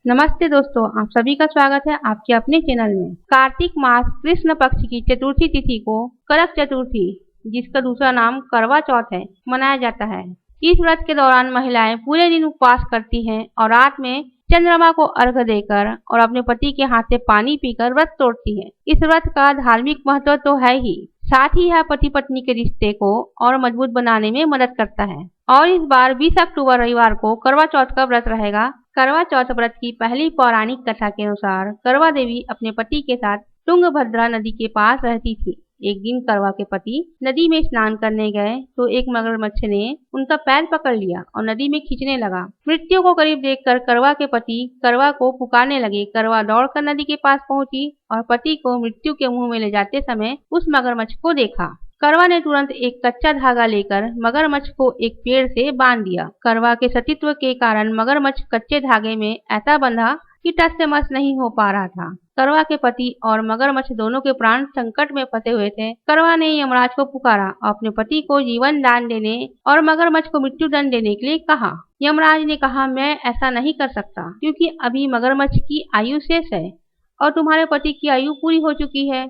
नमस्ते दोस्तों, आप सभी का स्वागत है आपके अपने चैनल में। कार्तिक मास कृष्ण पक्ष की चतुर्थी तिथि को करक चतुर्थी, जिसका दूसरा नाम करवा चौथ है, मनाया जाता है। इस व्रत के दौरान महिलाएं पूरे दिन उपवास करती हैं और रात में चंद्रमा को अर्घ्य देकर और अपने पति के हाथ से पानी पीकर व्रत तोड़ती हैं। इस व्रत का धार्मिक महत्व तो है ही, साथ ही यह पति पत्नी के रिश्ते को और मजबूत बनाने में मदद करता है। और इस बार 20 अक्टूबर रविवार को करवा चौथ का व्रत रहेगा। करवा चौथ व्रत की पहली पौराणिक कथा के अनुसार करवा देवी अपने पति के साथ तुंगभद्रा नदी के पास रहती थी। एक दिन करवा के पति नदी में स्नान करने गए तो एक मगरमच्छ ने उनका पैर पकड़ लिया और नदी में खींचने लगा। मृत्यु को करीब देखकर करवा के पति करवा को पुकारने लगे। करवा दौड़कर नदी के पास पहुंची और पति को मृत्यु के मुंह में ले जाते समय उस मगरमच्छ को देखा। करवा ने तुरंत एक कच्चा धागा लेकर मगरमच्छ को एक पेड़ से बांध दिया। करवा के सतीत्व के कारण मगरमच्छ कच्चे धागे में ऐसा बंधा कि टस से मस नहीं हो पा रहा था। करवा के पति और मगरमच्छ दोनों के प्राण संकट में फंसे हुए थे। करवा ने यमराज को पुकारा और अपने पति को जीवन दान देने और मगरमच्छ को मृत्यु दंड देने के लिए कहा। यमराज ने कहा, मैं ऐसा नहीं कर सकता क्योंकि अभी मगरमच्छ की आयु शेष है और तुम्हारे पति की आयु पूरी हो चुकी है।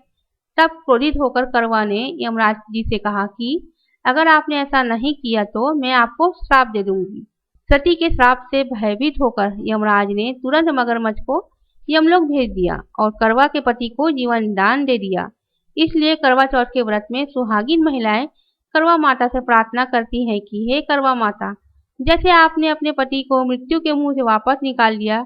तब क्रोधित होकर करवा ने यमराज जी से कहा कि अगर आपने ऐसा नहीं किया तो मैं आपको श्राप दे दूंगी। सती के श्राप से भयभीत होकर यमराज ने तुरंत मगरमच्छ को यमलोक भेज दिया और करवा के पति को जीवन दान दे दिया। इसलिए करवा चौथ के व्रत में सुहागिन महिलाएं करवा माता से प्रार्थना करती हैं कि हे करवा माता, जैसे आपने अपने पति को मृत्यु के मुंह से वापस निकाल लिया,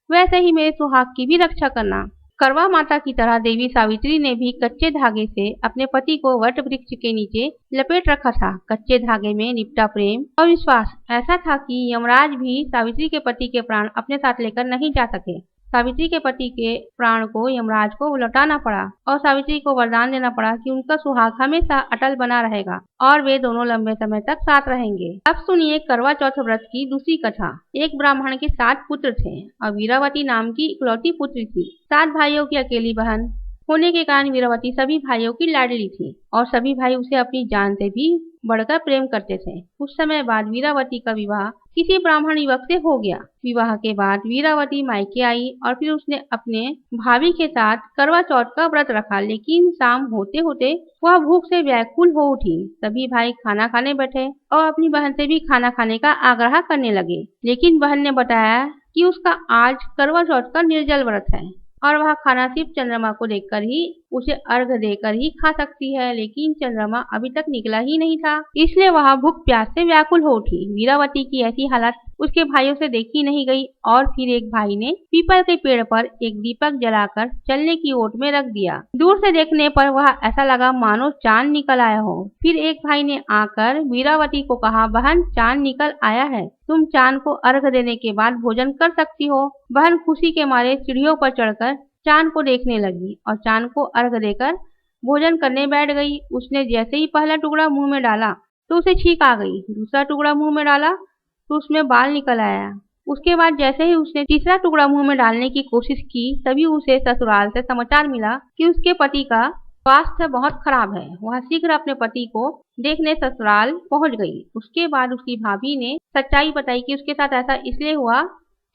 वैसे ही मेरे सुहाग की भी रक्षा करना। करवा माता की तरह देवी सावित्री ने भी कच्चे धागे से अपने पति को वट वृक्ष के नीचे लपेट रखा था। कच्चे धागे में निपटा प्रेम और विश्वास ऐसा था कि यमराज भी सावित्री के पति के प्राण अपने साथ लेकर नहीं जा सके। सावित्री के पति के प्राण को यमराज को लौटाना पड़ा और सावित्री को वरदान देना पड़ा कि उनका सुहाग हमेशा अटल बना रहेगा और वे दोनों लंबे समय तक साथ रहेंगे। अब सुनिए करवा चौथ व्रत की दूसरी कथा। एक ब्राह्मण के 7 पुत्र थे और वीरावती नाम की इकलौती पुत्री थी। 7 भाइयों की अकेली बहन होने के कारण वीरावती सभी भाइयों की लाडली थी और सभी भाई उसे अपनी जान से भी बढ़कर प्रेम करते थे। कुछ समय बाद वीरावती का विवाह किसी ब्राह्मण युवक से हो गया। विवाह के बाद वीरावती मायके आई और फिर उसने अपने भाभी के साथ करवा चौथ का व्रत रखा, लेकिन शाम होते होते वह भूख से व्याकुल हो उठी। सभी भाई खाना खाने बैठे और अपनी बहन से भी खाना खाने का आग्रह करने लगे, लेकिन बहन ने बताया कि उसका आज करवा चौथ का निर्जल व्रत है और वह खाना सिर्फ चंद्रमा को देखकर ही, उसे अर्घ देकर ही खा सकती है। लेकिन चंद्रमा अभी तक निकला ही नहीं था, इसलिए वह भूख प्यास से व्याकुल हो उठी। वीरावती की ऐसी हालत उसके भाइयों से देखी नहीं गई और फिर एक भाई ने पीपल के पेड़ पर एक दीपक जलाकर चलने की ओट में रख दिया। दूर से देखने पर वह ऐसा लगा मानो चांद निकल आया हो। फिर एक भाई ने आकर वीरावती को कहा, बहन चांद निकल आया है, तुम चांद को अर्घ देने के बाद भोजन कर सकती हो। बहन खुशी के मारे सीढ़ियों पर चढ़कर चांद को देखने लगी और चांद को अर्घ देकर भोजन करने बैठ गई। उसने जैसे ही पहला टुकड़ा मुंह में डाला तो उसे छींक आ गई। दूसरा टुकड़ा मुंह में डाला तो उसमें बाल निकल आया। उसके बाद जैसे ही उसने तीसरा टुकड़ा मुंह में डालने की कोशिश की, तभी उसे ससुराल से समाचार मिला कि उसके पति का स्वास्थ्य बहुत खराब है। वह शीघ्र अपने पति को देखने ससुराल पहुंच गई। उसके बाद उसकी भाभी ने सच्चाई बताई कि उसके साथ ऐसा इसलिए हुआ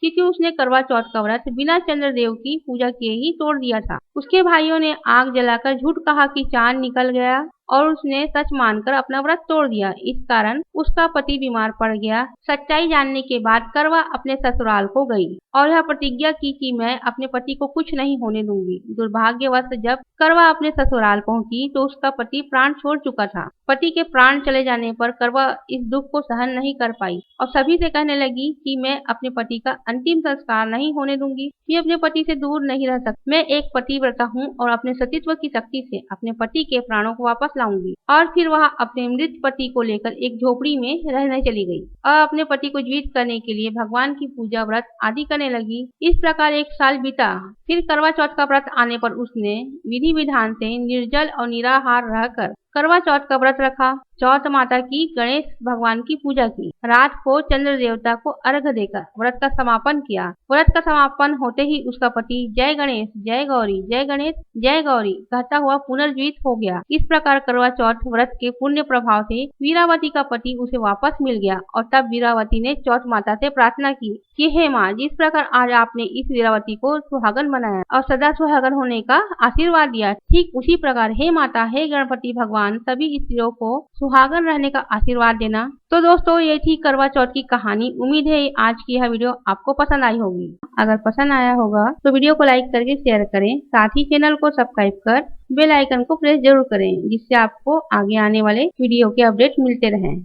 क्योंकि उसने करवा चौथ का व्रत बिना चंद्रदेव की पूजा किए ही तोड़ दिया था। उसके भाइयों ने आग जलाकर झूठ कहा कि चांद निकल गया और उसने सच मानकर अपना व्रत तोड़ दिया। इस कारण उसका पति बीमार पड़ गया। सच्चाई जानने के बाद करवा अपने ससुराल को गई और यह प्रतिज्ञा की कि मैं अपने पति को कुछ नहीं होने दूंगी। दुर्भाग्यवश जब करवा अपने ससुराल पहुंची तो उसका पति प्राण छोड़ चुका था। पति के प्राण चले जाने पर करवा इस दुख को सहन नहीं कर पाई और सभी से कहने लगी कि मैं अपने पति का अंतिम संस्कार नहीं होने दूंगी। मैं अपने पति से दूर नहीं रह सकती। मैं एक पतिव्रता हूँ और अपने सतीत्व की शक्ति से अपने पति के प्राणों को वापस लाऊंगी। और फिर वह अपने मृत पति को लेकर एक झोपड़ी में रहने चली गई और अपने पति को जीवित करने के लिए भगवान की पूजा व्रत आदि करने लगी। इस प्रकार 1 साल बीता। फिर करवा चौथ का व्रत आने पर उसने विधि विधान से निर्जल और निराहार रहकर करवा चौथ का व्रत रखा। चौथ माता की गणेश भगवान की पूजा की। रात को चंद्र देवता को अर्घ देकर व्रत का समापन किया। व्रत का समापन होते ही उसका पति जय गणेश जय गौरी जय गणेश जय गौरी कहता हुआ पुनर्जीवित हो गया। इस प्रकार करवा चौथ व्रत के पुण्य प्रभाव से वीरावती का पति उसे वापस मिल गया और तब वीरावती ने चौथ माता से प्रार्थना की कि हे माँ, जिस प्रकार आज आपने इस वीरावती को सुहागन बनाया और सदा सुहागन होने का आशीर्वाद दिया, ठीक उसी प्रकार हे माता, हे गणपति भगवान, सभी स्त्रियों को सुहागन रहने का आशीर्वाद देना। तो दोस्तों, ये थी करवा चौथ की कहानी। उम्मीद है आज की यह वीडियो आपको पसंद आई होगी। अगर पसंद आया होगा तो वीडियो को लाइक करके शेयर करें, साथ ही चैनल को सब्सक्राइब कर बेल आइकन को प्रेस जरूर करें, जिससे आपको आगे आने वाले वीडियो के अपडेट मिलते रहें।